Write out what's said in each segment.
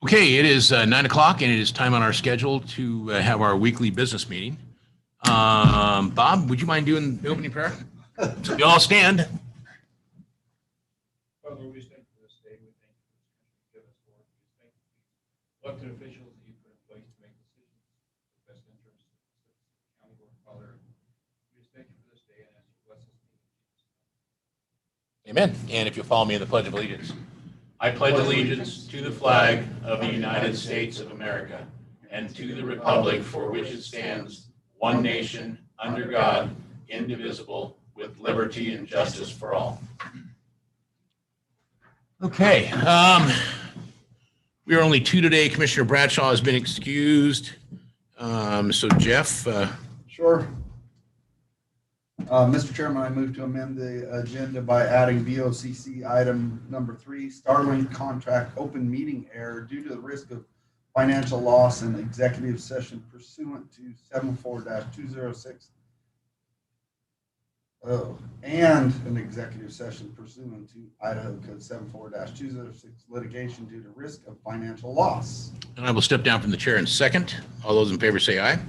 Okay, it is 9 o'clock and it is time on our schedule to have our weekly business meeting. Bob, would you mind doing the opening prayer? So we all stand. Father, we just thank you for this day. We thank you for this country you give us, Lord. We just thank you for elected officials that you put in place to make decisions for the best interest of the county, Lord. Father, we just thank you for this day and ask you to bless us. Amen. And if you'll follow me in the Pledge of Allegiance. I pledge allegiance to the flag of the United States of America and to the republic for which it stands, one nation, under God, indivisible, with liberty and justice for all. Okay. We are only two today. Commissioner Bradshaw has been excused. So Jeff. Sure. Mr. Chairman, I move to amend the agenda by adding BOCC item number 3, Starlink contract open meeting error due to the risk of financial loss in executive session pursuant to 74-206. And an executive session pursuant to Idaho Code 74-206 litigation due to risk of financial loss. And I will step down from the chair in second. All those in favor say aye.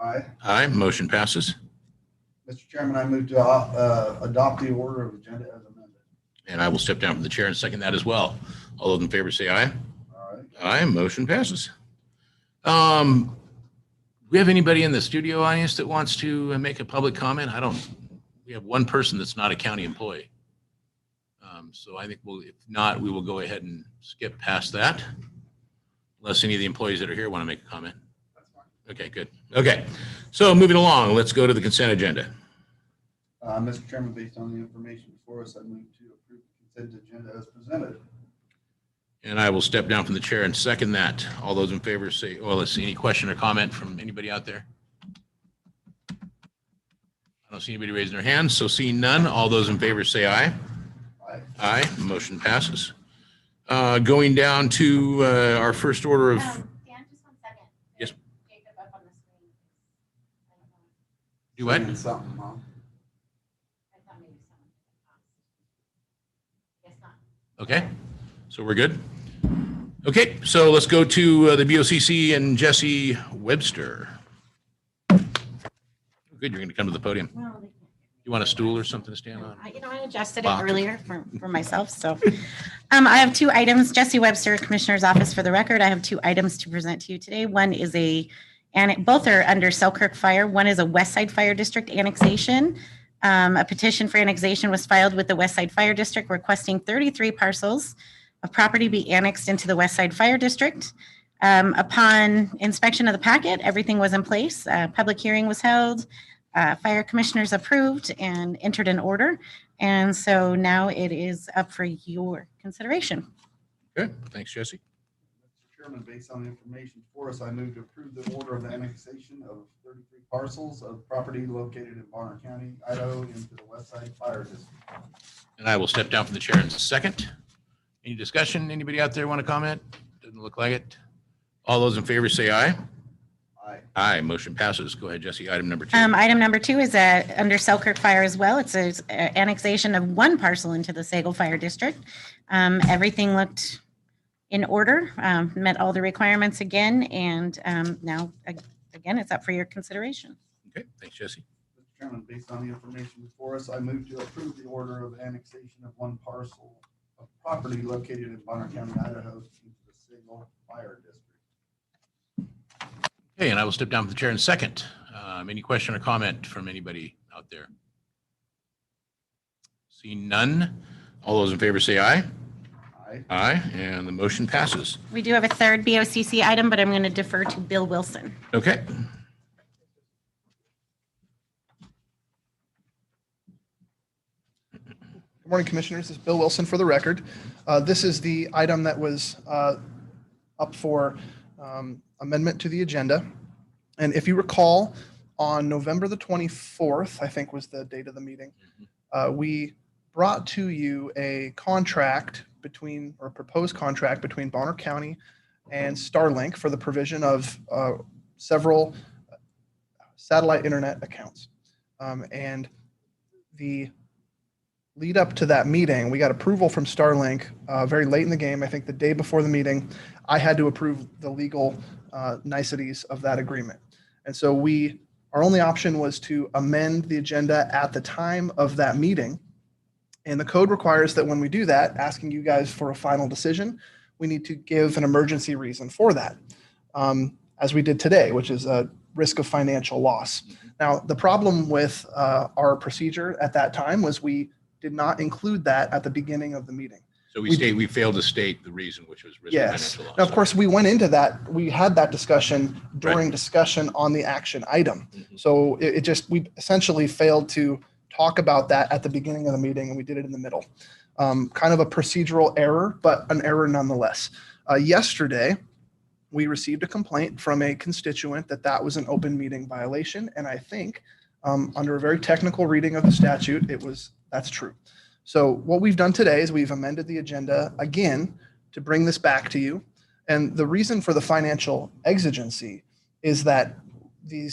Aye. Aye. Motion passes. Mr. Chairman, I move to adopt the order of agenda as amended. And I will step down from the chair and second that as well. All those in favor say aye. All right. Aye. Motion passes. Do we have anybody in the studio audience that wants to make a public comment? We have one person that's not a county employee. So I think if not, we will go ahead and skip past that. Unless any of the employees that are here want to make a comment. Okay, good. Okay, so moving along, let's go to the consent agenda. Mr. Chairman, based on the information before us, I move to approve the consent agenda as presented. And I will step down from the chair and second that. All those in favor say, well, let's see, any question or comment from anybody out there? I don't see anybody raising their hands, so seeing none, all those in favor say aye. Aye. Aye, motion passes. Going down to our first order of. Dan, just 1 second. Yes. Jacob up on the screen. I don't know. Do what? Saying something, huh? I thought maybe someone asked. Guess not. Okay, so we're good? Okay, so let's go to the BOCC and Jesse Webster. Good, you're going to come to the podium. Well, they can't. You want a stool or something to stand on? I adjusted it Box. earlier for myself, so. I have 2 items. Jesse Webster, Commissioner's Office. For the record, I have 2 items to present to you today. One is and both are under Selkirk Fire. One is a West Side Fire District annexation. A petition for annexation was filed with the West Side Fire District requesting 33 parcels of property be annexed into the West Side Fire District. Upon inspection of the packet, everything was in place. Public hearing was held. Fire commissioners approved and entered an order. And so now it is up for your consideration. Good, thanks, Jesse. Mr. Chairman, based on the information before us, I move to approve the order of annexation of 33 parcels of property located in Bonner County, Idaho, into the West Side Fire District. And I will step down from the chair in a second. Any discussion? Anybody out there want to comment? Doesn't look like it. All those in favor say aye. Aye. Aye, motion passes. Go ahead, Jesse. Item number 2. Item number 2 is under Selkirk Fire as well. It's an annexation of 1 parcel into the Sagal Fire District. Everything looked in order, met all the requirements again, and now, again, it's up for your consideration. Okay, thanks, Jesse. Mr. Chairman, based on the information before us, I move to approve the order of annexation of 1 parcel of property located in Bonner County, Idaho, into the Sagal Fire District. Okay, and I will step down from the chair in a second. Any question or comment from anybody out there? Seeing none, all those in favor say aye. Aye. Aye, and the motion passes. We do have a third BOCC item, but I'm going to defer to Bill Wilson. Okay. Good morning, Commissioners. This is Bill Wilson for the record. This is the item that was up for amendment to the agenda. And if you recall, on November the 24th, I think was the date of the meeting, we brought to you a contract or proposed contract between Bonner County and Starlink for the provision of several satellite internet accounts. And the lead up to that meeting, we got approval from Starlink very late in the game. I think the day before the meeting, I had to approve the legal niceties of that agreement. And so our only option was to amend the agenda at the time of that meeting. And the code requires that when we do that, asking you guys for a final decision, we need to give an emergency reason for that, as we did today, which is a risk of financial loss. Now, the problem with our procedure at that time was we did not include that at the beginning of the meeting. So we failed to state the reason, which was risk of Yes. financial loss. Now, of course, we went into that, we had that discussion during Right. discussion on the action item. Mhm. So we essentially failed to talk about that at the beginning of the meeting, and we did it in the middle. Kind of a procedural error, but an error nonetheless. Yesterday, we received a complaint from a constituent that was an open meeting violation, and I think under a very technical reading of the statute, that's true. So what we've done today is we've amended the agenda again to bring this back to you. And the reason for the financial exigency is that the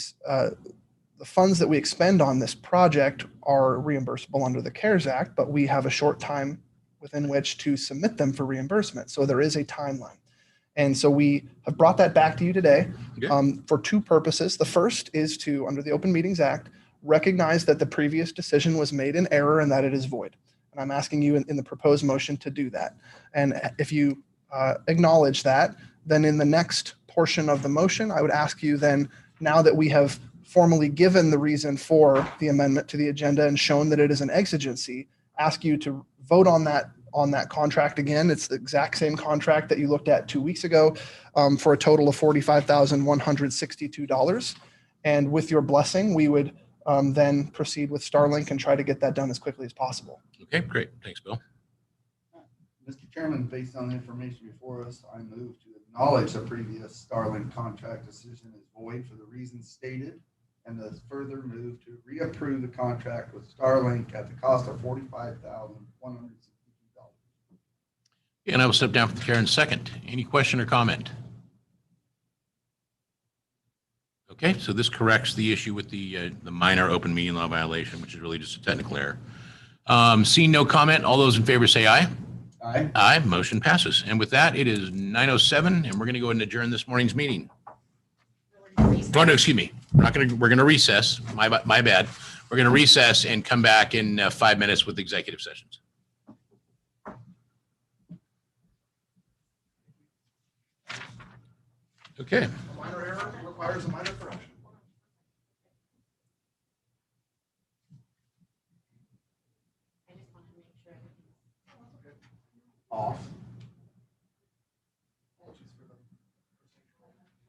funds that we expend on this project are reimbursable under the CARES Act, but we have a short time within which to submit them for reimbursement. So there is a timeline. And so we have brought that back to you today for two purposes. The first is to, under the Open Meetings Act, recognize that the previous decision was made in error and that it is void. And I'm asking you in the proposed motion to do that. And if you acknowledge that, then in the next portion of the motion, I would ask you then, now that we have formally given the reason for the amendment to the agenda and shown that it is an exigency, ask you to vote on that contract again. It's the exact same contract that you looked at 2 weeks ago for a total of $45,162. And with your blessing, we would then proceed with Starlink and try to get that done as quickly as possible. Okay, great. Thanks, Bill. Mr. Chairman, based on the information before us, I move to acknowledge the previous Starlink contract decision is void for the reasons stated, and thus further move to reapprove the contract with Starlink at the cost of $45,162. And I will step down for the chair in a second. Any question or comment? Okay, so this corrects the issue with the minor open meeting law violation, which is really just a technical error. Seeing no comment, all those in favor say aye. Aye. Aye, motion passes. And with that, it is 9:07, and we're going to go ahead and adjourn this morning's meeting. Oh, no, excuse me. We're going to recess. My bad. We're going to recess and come back in 5 minutes with executive sessions. Okay. A minor error requires a minor correction. Off.